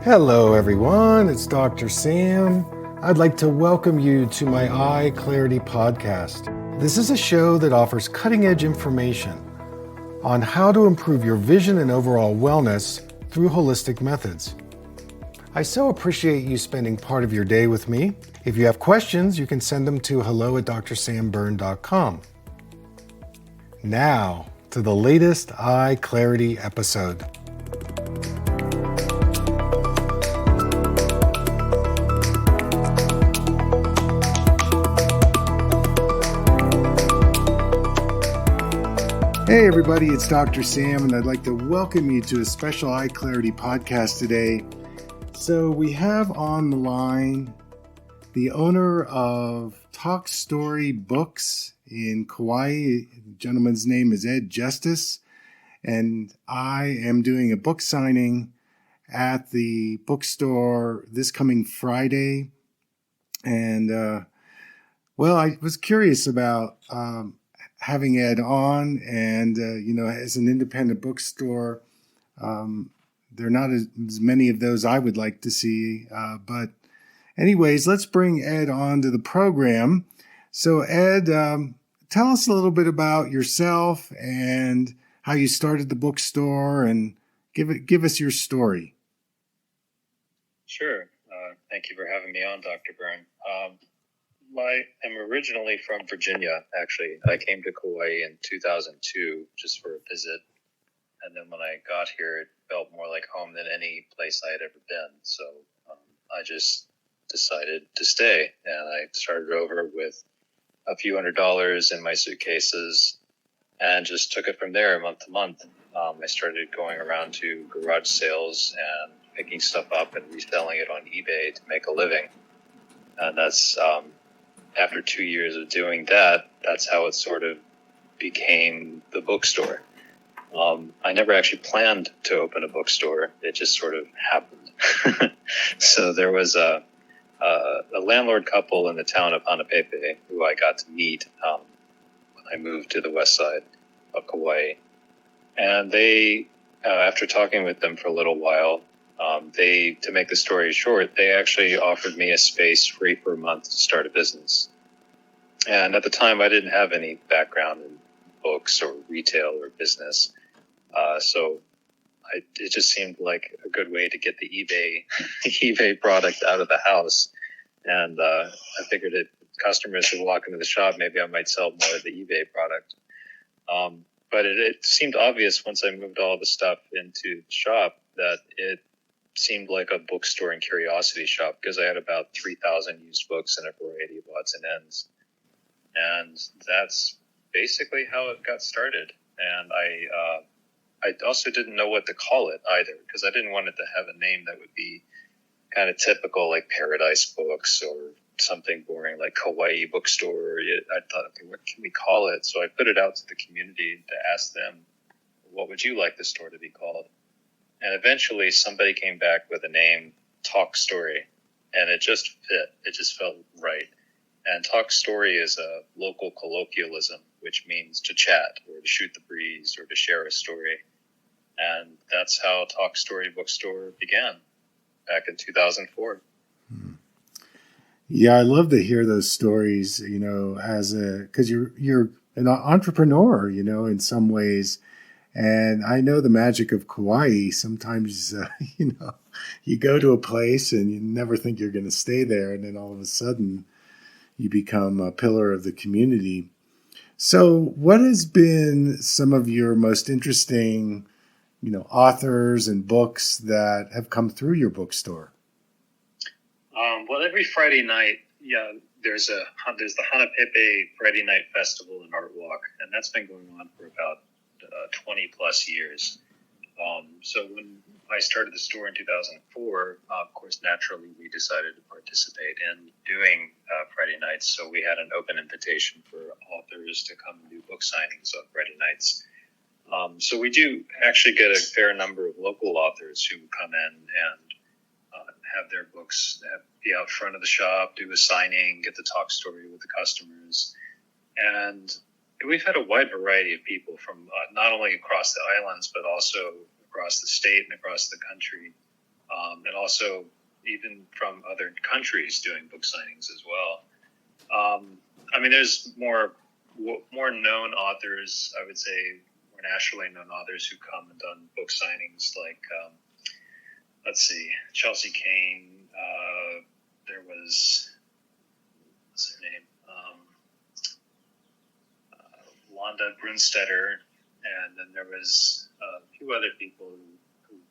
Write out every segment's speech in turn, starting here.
Hello everyone, it's Dr. Sam. I'd like to welcome you to my EyeClarity podcast. This is a show that offers cutting-edge information on how to improve your vision and overall wellness through holistic methods. I so appreciate you spending part of your day with me. If you have questions, you can send them to hello@drsamberne.com. Now, to the latest EyeClarity episode. Hey everybody, it's Dr. Sam, and I'd like to welcome you to a special EyeClarity podcast today. So we have on the line the owner of Talk Story Books in Kauai. The gentleman's name is Ed Justus, and I am doing a book signing at the bookstore this coming Friday. And, I was curious about having Ed on, and as an independent bookstore, there are not as many of those I would like to see. But anyways, let's bring Ed on to the program. So Ed, tell us a little bit about yourself and how you started the bookstore, and give us your story. Sure. Thank you for having me on, Dr. Berne. I am originally from Virginia, actually. I came to Kauai in 2002 just for a visit. And then when I got here, it felt more like home than any place I had ever been. So I just decided to stay. And I started over with a few $100s in my suitcases and just took it from there month to month. I started going around to garage sales and picking stuff up and reselling it on eBay to make a living. And that's... after 2 years of doing that, that's how it sort of became the bookstore. I never actually planned to open a bookstore. It just sort of happened. So there was a landlord couple in the town of Hanapepe who I got to meet when I moved to the west side of Kauai. And they, after talking with them for a little while, to make the story short, they actually offered me a space free for a month to start a business. And at the time, I didn't have any background in books or retail or business. So it just seemed like a good way to get the eBay product out of the house. And I figured if customers would walk into the shop, maybe I might sell more of the eBay product. But it seemed obvious once I moved all the stuff into the shop that it seemed like a bookstore and curiosity shop, because I had about 3,000 used books in a variety of odds and ends. And that's basically how it got started. And I also didn't know what to call it either, because I didn't want it to have a name that would be kind of typical, like Paradise Books or something boring like Kauai Bookstore. I thought, okay, what can we call it? So I put it out to the community to ask them, what would you like the store to be called? And eventually somebody came back with a name, Talk Story, and it just fit. It just felt right. And Talk Story is a local colloquialism, which means to chat or to shoot the breeze or to share a story. And that's how Talk Story Bookstore began back in 2004. Yeah, I love to hear those stories, because you're an entrepreneur, in some ways. And I know the magic of Kauai. Sometimes, you go to a place and you never think you're going to stay there. And then all of a sudden you become a pillar of the community. So what has been some of your most interesting, authors and books that have come through your bookstore? Well, every Friday night, there's the Hanapepe Friday Night Festival and Art Walk. And that's been going on for about 20 plus years. So when I started the store in 2004, of course, naturally, we decided to participate in doing Friday nights. So we had an open invitation for authors to come and do book signings on Friday nights. So we do actually get a fair number of local authors who come in and have their books be out front of the shop, do a signing, get to talk story with the customers. And we've had a wide variety of people from not only across the islands, but also across the state and across the country. and also even from other countries doing book signings as well. There's more known authors, I would say, more nationally known authors who come and done book signings, like, let's see, Chelsea Kane, there was, what's her name? Londa Brunstetter, and then there was a few other people who've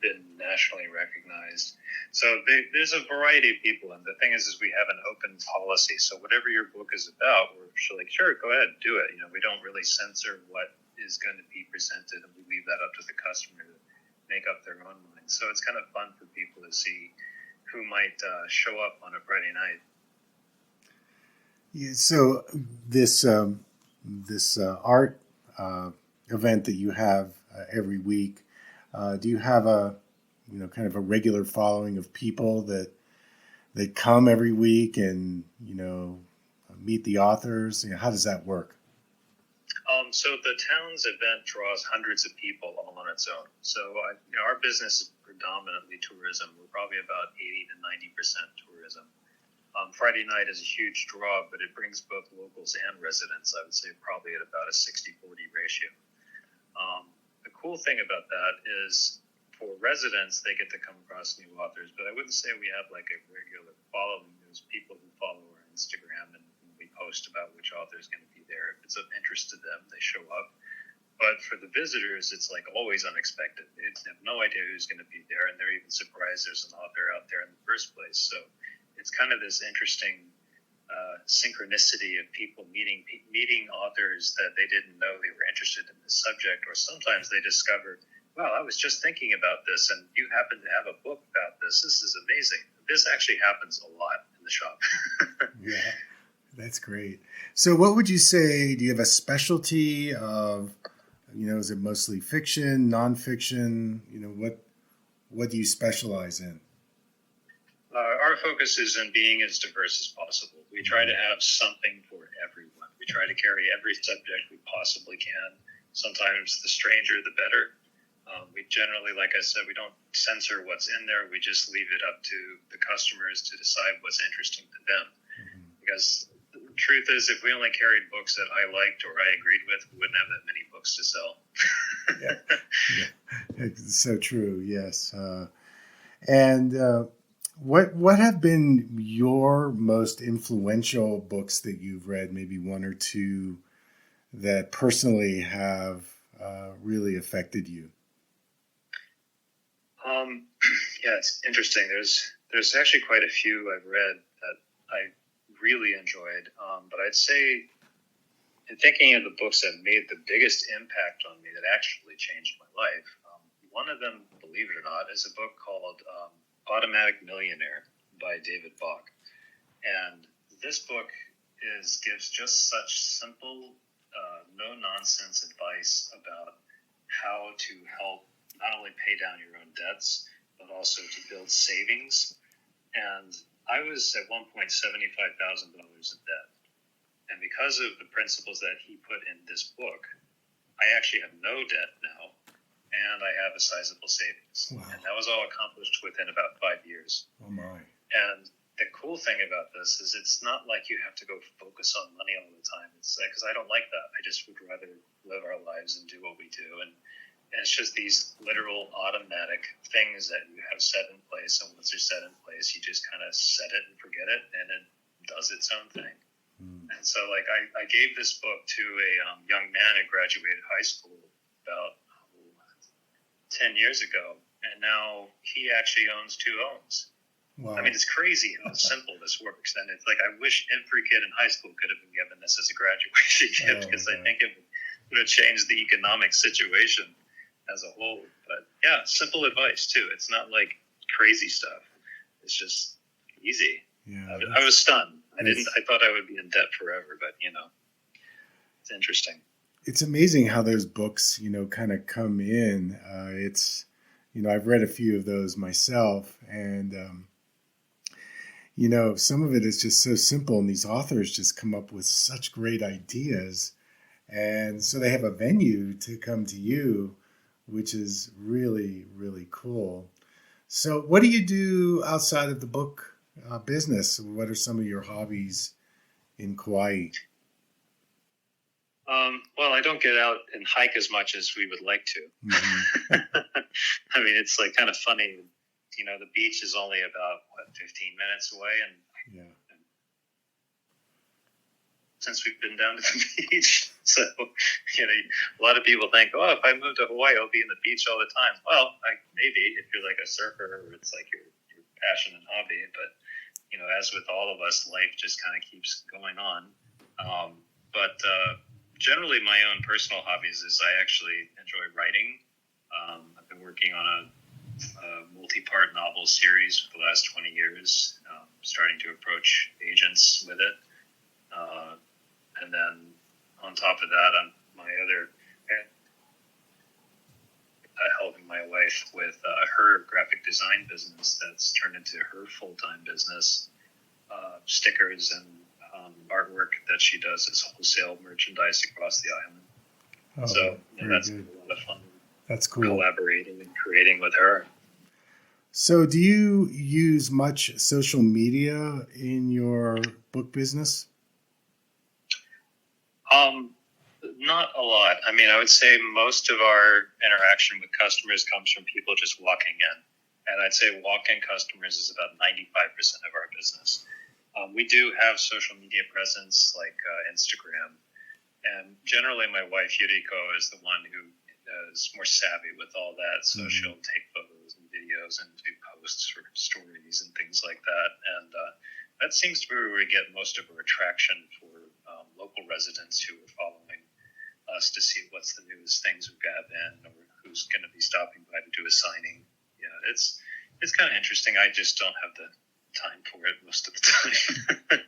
been nationally recognized. So there's a variety of people, and the thing is we have an open policy. So whatever your book is about, we're like, sure, go ahead, do it. We don't really censor what is going to be presented, and we leave that up to the customer to make up their own mind. So it's kind of fun for people to see who might show up on a Friday night. Yeah, so this art event that you have every week, do you have a kind of a regular following of people that come every week and meet the authors? How does that work? So the town's event draws hundreds of people all on its own. So our business is predominantly tourism. We're probably about 80 to 90% tourism. Friday night is a huge draw, but it brings both locals and residents. I would say probably at about a 60-40 ratio. The cool thing about that is for residents, they get to come across new authors, but I wouldn't say we have like a regular following. There's people who follow our Instagram, and we post about which author is going to be there. If it's of interest to them, they show up. But for the visitors, it's like always unexpected. They have no idea who's going to be there, and they're even surprised there's an author out there in the first place. So it's kind of this interesting synchronicity of people meeting authors that they didn't know they were interested in this subject, or sometimes they discover, wow, I was just thinking about this, and you happen to have a book about this. This is amazing. This actually happens a lot in the shop. Yeah, that's great. So what would you say, do you have a specialty of, is it mostly fiction, nonfiction? What do you specialize in? Our focus is on being as diverse as possible. We try to have something for everyone. We try to carry every subject we possibly can. Sometimes the stranger, the better. We generally, like I said, we don't censor what's in there. We just leave it up to the customers to decide what's interesting to them. Mm-hmm. Because the truth is, if we only carried books that I liked or I agreed with, we wouldn't have that many books to sell. Yeah. It's so true, yes. What have been your most influential books that you've read, maybe one or two that personally have really affected you? Yeah, it's interesting. There's actually quite a few I've read that I really enjoyed, but I'd say, in thinking of the books that made the biggest impact on me, that actually changed my life, one of them, believe it or not, is a book called Automatic Millionaire by David Bach. And this book gives just such simple, no-nonsense advice about how to help not only pay down your own debts, but also to build savings. And I was at one point $75,000 in debt. And because of the principles that he put in this book, I actually have no debt now, and I have a sizable savings. Wow. And that was all accomplished within about 5 years. Oh my. And the cool thing about this is it's not like you have to go focus on money all the time. It's because I don't like that. I just would rather live our lives and do what we do. And it's just these literal automatic things that you have set in place. And once they're set in place, you just kind of set it and forget it, and it does its own thing. And so, like, I gave this book to a young man who graduated high school about 10 years ago, and now he actually owns 2 homes. Wow. I mean, it's crazy how simple this works. And it's like, I wish every kid in high school could have been given this as a graduation gift, because I think it would have changed the economic situation as a whole. But yeah, simple advice too. It's not like crazy stuff. It's just easy. Yeah, I was stunned. I thought I would be in debt forever, but it's interesting. It's amazing how those books, kind of come in. I've read a few of those myself, and some of it is just so simple, and these authors just come up with such great ideas, and so they have a venue to come to you, which is really, really cool. So what do you do outside of the book business? What are some of your hobbies in Kauai? Well, I don't get out and hike as much as we would like to. Mm-hmm. I mean, it's like kind of funny. The beach is only about 15 minutes away, and since we've been down to the beach, so a lot of people think, oh, if I move to Hawaii, I'll be in the beach all the time. Well, maybe if you're like a surfer, or it's like your passion and hobby. But as with all of us, life just kind of keeps going on. But generally, my own personal hobbies is I actually enjoy writing. I've been working on a multi-part novel series for the last 20 years, starting to approach agents with it. And then on top of that, helping my wife with her graphic design business that's turned into her full-time business, stickers and artwork that she does as wholesale merchandise across the island. Oh, so that's good. a lot of fun. That's cool. Collaborating and creating with her. So do you use much social media in your book business? Not a lot. I mean, I would say most of our interaction with customers comes from people just walking in. And I'd say walk-in customers is about 95% of our business. We do have social media presence like Instagram. And generally, my wife, Yuriko, is the one who is more savvy with all that. So she'll take photos and videos and do posts for stories and things like that. And that seems to be where we get most of our attraction for local residents who are following us to see what's the newest things we've got in, or who's going to be stopping by to do a signing. Yeah, it's kind of interesting. I just don't have the time for it most of the time.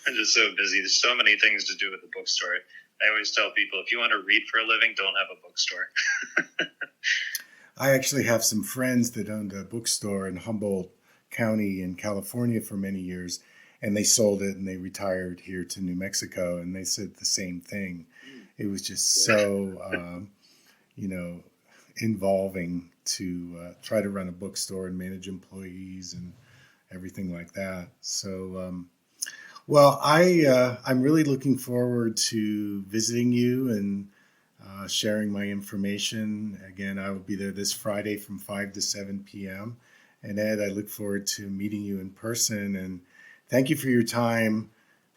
I'm just so busy. There's so many things to do at the bookstore. I always tell people, if you want to read for a living, don't have a bookstore. I actually have some friends that owned a bookstore in Humboldt County in California for many years, and they sold it and they retired here to New Mexico, and they said the same thing. It was just so, involving to try to run a bookstore and manage employees and everything like that. So, I'm really looking forward to visiting you and sharing my information. Again, I will be there this Friday from 5 to 7 p.m. And Ed, I look forward to meeting you in person. And thank you for your time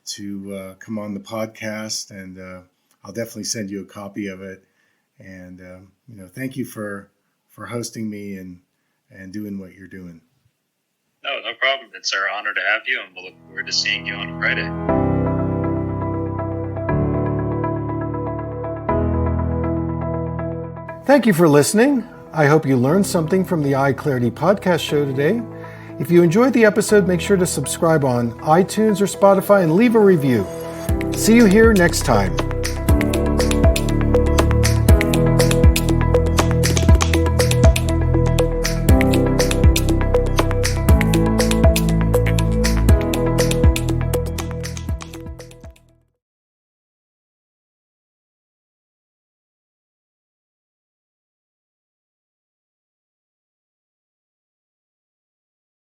to come on the podcast. And I'll definitely send you a copy of it. And, thank you for hosting me and doing what you're doing. No problem. It's our honor to have you, and we'll look forward to seeing you on Friday. Thank you for listening. I hope you learned something from the EyeClarity podcast show today. If you enjoyed the episode, make sure to subscribe on iTunes or Spotify and leave a review. See you here next time.